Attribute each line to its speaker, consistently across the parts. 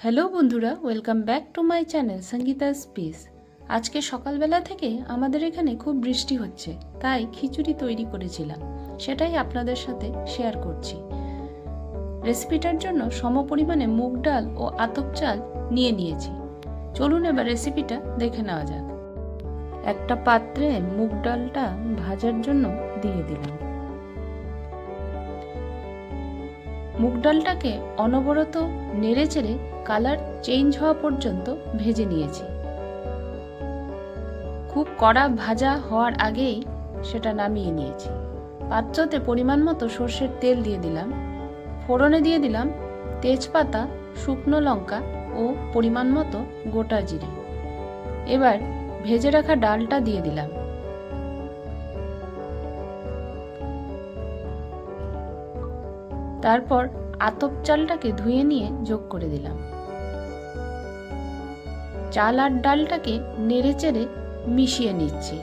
Speaker 1: Hello বন্ধুরা, welcome back to my channel Sangeeta স্পিস। আজকে সকালবেলা থেকে আমাদের এখানে খুব বৃষ্টি হচ্ছে, তাই খিচুড়ি তৈরি করেছিলাম, সেটাই আপনাদের সাথে শেয়ার করছি। রেসিপিটার জন্য সমপরিমাণে মুগ ডাল ও আতপ চাল নিয়ে নিয়েছি। চলুন এবার রেসিপিটা দেখে নেওয়া যাক। একটা পাত্রে মুগ ডালটা ভাজার জন্য দিয়ে দিলাম। মুগ ডালটাকে অনবরত নেড়েচেড়ে কালার চেঞ্জ হওয়া পর্যন্ত ভেজে নিয়েছি। খুব কড়া ভাজা হওয়ার আগেই সেটা নামিয়ে নিয়েছি। পাত্রতে পরিমাণ মতো সর্ষের তেল দিয়ে দিলাম। ফোড়নে দিয়ে দিলাম তেজপাতা, শুকনো লঙ্কা ও পরিমাণ মতো গোটা জিরে। এবার ভেজে রাখা ডালটা দিয়ে দিলাম। তারপর আতপ চালটাকে ধুয়ে নিয়ে যোগ করে দিলাম। চাল আর ডালটাকে নেড়েচেড়ে মিশিয়ে নিচ্ছি।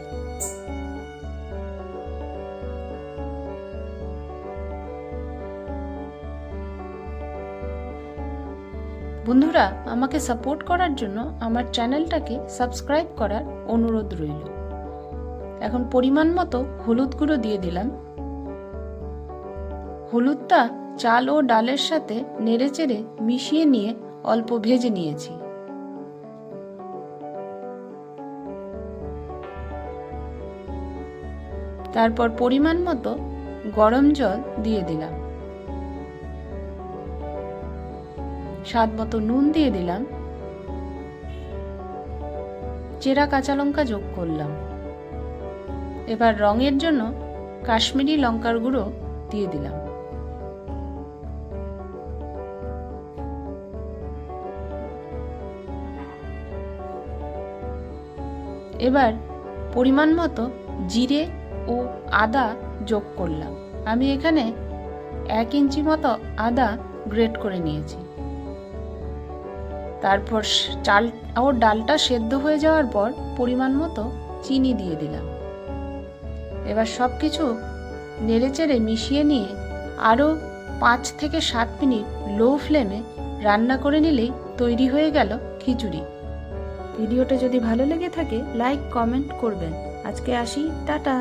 Speaker 1: বন্ধুরা, আমাকে সাপোর্ট করার জন্য আমার চ্যানেলটাকে সাবস্ক্রাইব করার অনুরোধ রইল। এখন পরিমাণ মতো হলুদ গুঁড়ো দিয়ে দিলাম। হলুদটা চাল ও ডালের সাথে নেড়েচেড়ে মিশিয়ে নিয়ে অল্প ভেজে নিয়েছি। তারপর পরিমাণ মতো গরম জল দিয়ে দিলাম। স্বাদ মতো নুন দিয়ে দিলাম। চেরা কাঁচা লঙ্কা যোগ করলাম। এবার রঙের জন্য কাশ্মীরি লঙ্কার গুঁড়ো দিয়ে দিলাম। এবার পরিমাণ মতো জিরে ও আদা যোগ করলাম। আমি এখানে 1 ইঞ্চি মতো আদা গ্রেট করে নিয়েছি। তারপর চাল ও ডালটা সেদ্ধ হয়ে যাওয়ার পর পরিমাণ মতো চিনি দিয়ে দিলাম। এবার সব কিছু নেড়েচেড়ে মিশিয়ে নিয়ে আরও 5 থেকে 7 মিনিট লো ফ্লেমে রান্না করে নিলেই তৈরি হয়ে গেল খিচুড়ি। ভিডিওটা যদি ভালো লেগে থাকে লাইক কমেন্ট করবেন। আজকে আসি, টাটা।